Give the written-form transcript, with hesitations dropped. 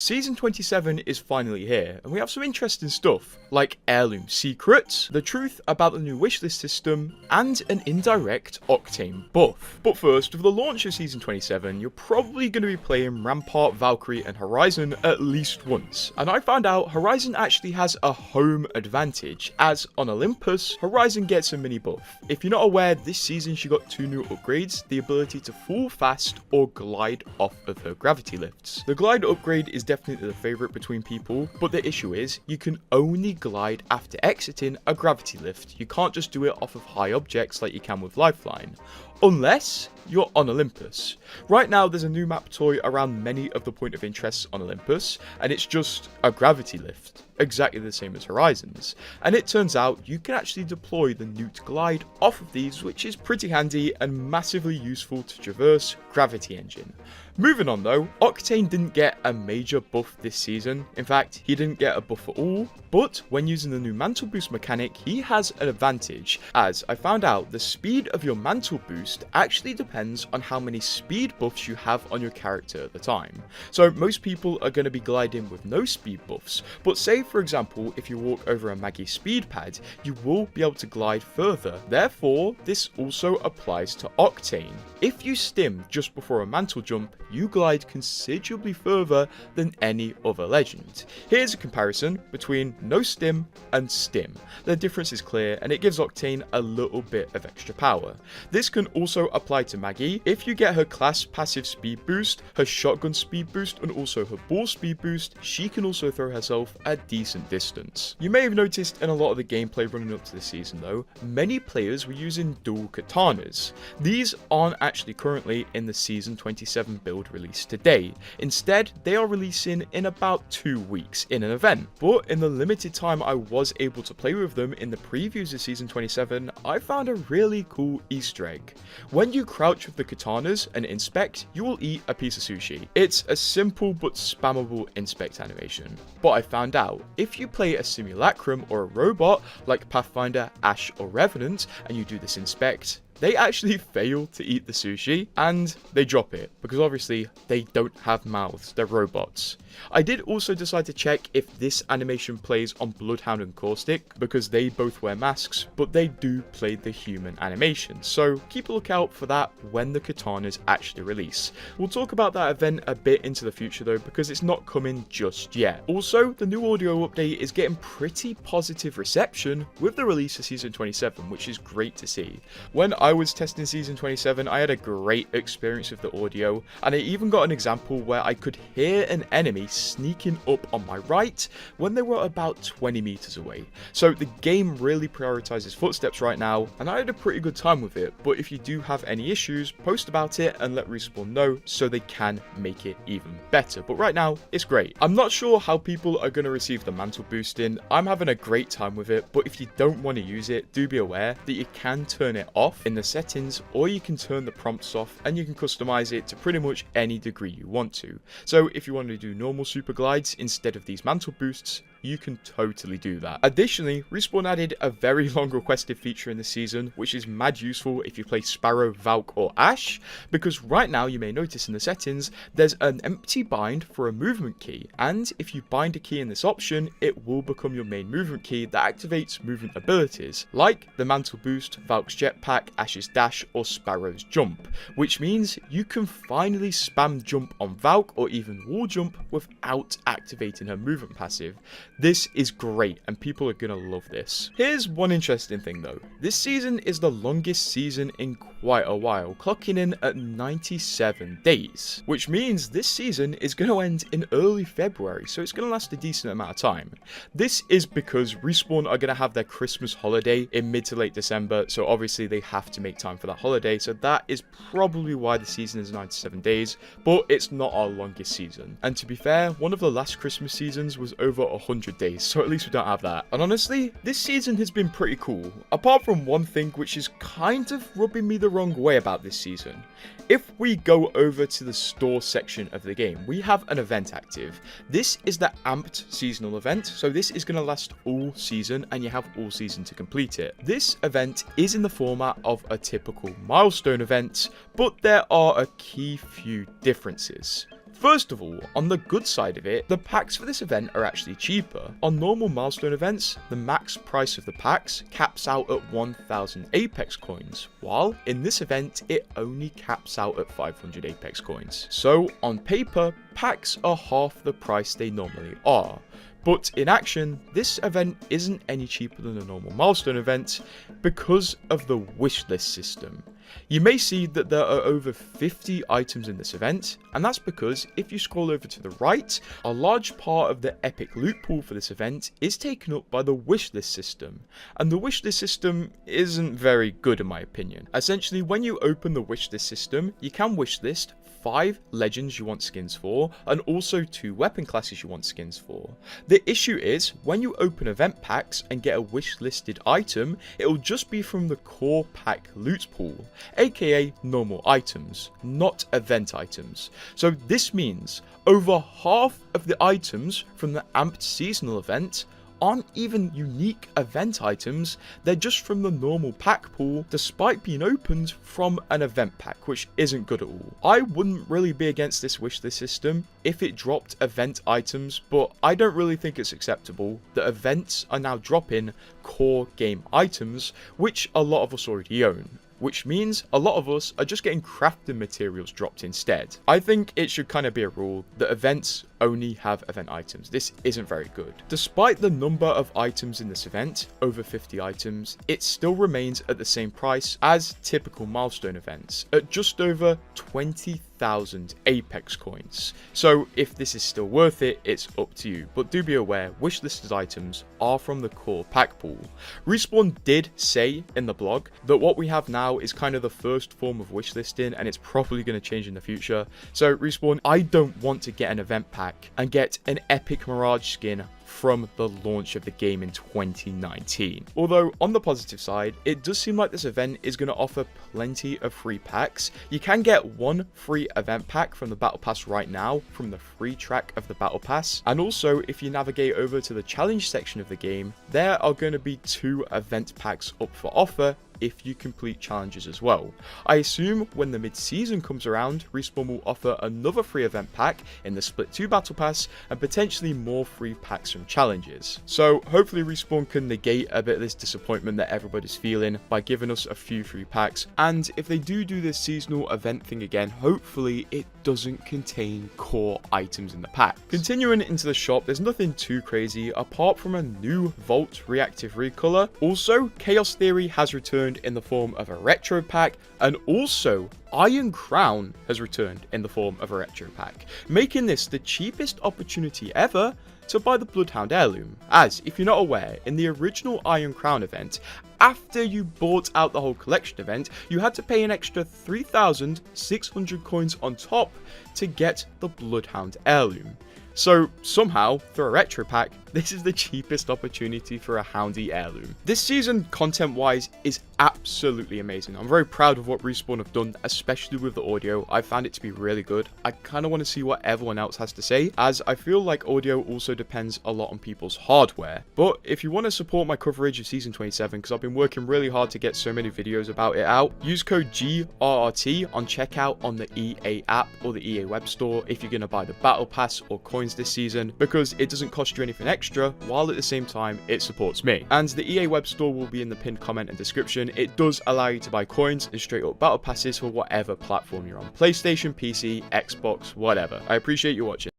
Season 27 is finally here, and we have some interesting stuff, like heirloom secrets, the truth about the new wishlist system, and an indirect Octane buff. But first, with the launch of Season 27, you're probably going to be playing Rampart, Valkyrie, and Horizon at least once, and I found out Horizon actually has a home advantage, as on Olympus, Horizon gets a mini buff. If you're not aware, this season she got 2 new upgrades, the ability to fall fast or glide off of her gravity lifts. The glide upgrade is definitely the favourite between people, but the issue is you can only glide after exiting a gravity lift. You can't just do it off of high objects like you can with Lifeline, unless you're on Olympus. Right now there's a new map toy around many of the point of interests on Olympus, and it's just a gravity lift, exactly the same as Horizon's, and it turns out you can actually deploy the Newt glide off of these, which is pretty handy and massively useful to traverse Gravity Engine. Moving on though, Octane didn't get a major buff this season. In fact, he didn't get a buff at all, but when using the new mantle boost mechanic, he has an advantage, as I found out the speed of your mantle boost actually depends on how many speed buffs you have on your character at the time. So most people are going to be gliding with no speed buffs, but say for example if you walk over a Maggie speed pad, you will be able to glide further. Therefore, this also applies to Octane. If you stim just before a mantle jump, you glide considerably further than any other legend. Here's a comparison between no stim and stim. The difference is clear, and it gives Octane a little bit of extra power. This can also apply to Maggie. If you get her class passive speed boost, her shotgun speed boost, and also her ball speed boost, she can also throw herself a decent distance. You may have noticed in a lot of the gameplay running up to this season though, many players were using dual katanas. These aren't actually currently in the Season 27 build release today. Instead, they are releasing in about 2 weeks in an event. But in the limited time I was able to play with them in the previews of Season 27, I found a really cool Easter egg. When you crouch with the katanas and inspect, you will eat a piece of sushi. It's a simple but spammable inspect animation. But I found out, if you play a simulacrum or a robot like Pathfinder, Ash, or Revenant, and you do this inspect, they actually fail to eat the sushi, and they drop it, because obviously they don't have mouths, they're robots. I did also decide to check if this animation plays on Bloodhound and Caustic, because they both wear masks, but they do play the human animation, so keep a lookout for that when the katanas actually release. We'll talk about that event a bit into the future though, because it's not coming just yet. Also, the new audio update is getting pretty positive reception with the release of Season 27, which is great to see. When I was testing Season 27, I had a great experience with the audio, and I even got an example where I could hear an enemy sneaking up on my right when they were about 20 meters away. So the game really prioritizes footsteps right now, and I had a pretty good time with it. But if you do have any issues, post about it and let Respawn know so they can make it even better. But right now, it's great. I'm not sure how people are going to receive the mantle boosting. I'm having a great time with it, but if you don't want to use it, do be aware that you can turn it off in the settings, or you can turn the prompts off and you can customize it to pretty much any degree you want to. So if you want to do normal super glides instead of these mantle boosts, you can totally do that. Additionally, Respawn added a very long requested feature in this season, which is mad useful if you play Sparrow, Valk, or Ash, because right now you may notice in the settings there's an empty bind for a movement key, and if you bind a key in this option, it will become your main movement key that activates movement abilities, like the mantle boost, Valk's jetpack, Ash's dash, or Sparrow's jump, which means you can finally spam jump on Valk or even wall jump without activating her movement passive. This is great, and people are gonna love this. Here's one interesting thing though. This season is the longest season in quite a while, clocking in at 97 days, which means this season is gonna end in early February, so it's gonna last a decent amount of time. This is because Respawn are gonna have their Christmas holiday in mid to late December, so obviously they have to make time for that holiday, so that is probably why the season is 97 days, but it's not our longest season. And to be fair, one of the last Christmas seasons was over 100 days, so at least we don't have that. And honestly, this season has been pretty cool, apart from one thing which is kind of rubbing me the wrong way about this season. If we go over to the store section of the game, we have an event active. This is the Amped seasonal event, so this is going to last all season, and you have all season to complete it. This event is in the format of a typical milestone event, but there are a key few differences. First of all, on the good side of it, the packs for this event are actually cheaper. On normal milestone events, the max price of the packs caps out at 1000 Apex coins, while in this event it only caps out at 500 Apex coins. So on paper, packs are half the price they normally are. But in action, this event isn't any cheaper than a normal milestone event because of the wishlist system. You may see that there are over 50 items in this event, and that's because if you scroll over to the right, a large part of the epic loot pool for this event is taken up by the wishlist system, and the wishlist system isn't very good in my opinion. Essentially, when you open the wishlist system, you can wishlist 5 legends you want skins for, and also 2 weapon classes you want skins for. The issue is, when you open event packs and get a wishlisted item, it'll just be from the core pack loot pool, aka normal items, not event items. So this means over half of the items from the amped seasonal event aren't even unique event items, they're just from the normal pack pool despite being opened from an event pack, which isn't good at all. I wouldn't really be against this wishlist system if it dropped event items, but I don't really think it's acceptable that events are now dropping core game items, which a lot of us already own, which means a lot of us are just getting crafting materials dropped instead. I think it should kind of be a rule that events only have event items. This isn't very good. Despite the number of items in this event, over 50 items, it still remains at the same price as typical milestone events, at just over 20,000 Apex coins. So if this is still worth it, it's up to you, but do be aware, wishlisted items are from the core pack pool. Respawn did say in the blog that what we have now is kind of the first form of wishlisting, and it's probably going to change in the future. So Respawn, I don't want to get an event pack and get an epic Mirage skin from the launch of the game in 2019. Although on the positive side, it does seem like this event is going to offer plenty of free packs. You can get 1 free event pack from the battle pass right now from the free track of the battle pass, and also if you navigate over to the challenge section of the game, there are going to be 2 event packs up for offer if you complete challenges as well. I assume when the mid-season comes around, Respawn will offer another free event pack in the Split 2 battle pass and potentially more free packs from challenges. So hopefully Respawn can negate a bit of this disappointment that everybody's feeling by giving us a few free packs, and if they do this seasonal event thing again, hopefully it doesn't contain core items in the pack. Continuing into the shop, there's nothing too crazy apart from a new Vault reactive recolor. Also, Chaos Theory has returned in the form of a retro pack, and also Iron Crown has returned in the form of a retro pack, making this the cheapest opportunity ever to buy the Bloodhound heirloom. As, if you're not aware, in the original Iron Crown event, after you bought out the whole collection event, you had to pay an extra 3,600 coins on top to get the Bloodhound heirloom. So somehow, for a retro pack, this is the cheapest opportunity for a Houndy heirloom. This season, content-wise, is absolutely amazing. I'm very proud of what Respawn have done, especially with the audio. I found it to be really good. I kind of want to see what everyone else has to say, as I feel like audio also depends a lot on people's hardware. But if you want to support my coverage of Season 27, because I've been working really hard to get so many videos about it out, use code GRRT on checkout on the EA app or the EA web store if you're going to buy the Battle Pass or coins this season, because it doesn't cost you anything extra, while at the same time it supports me. And the EA web store will be in the pinned comment and description. It does allow you to buy coins and straight up battle passes for whatever platform you're on, PlayStation, PC, Xbox, whatever. I appreciate you watching.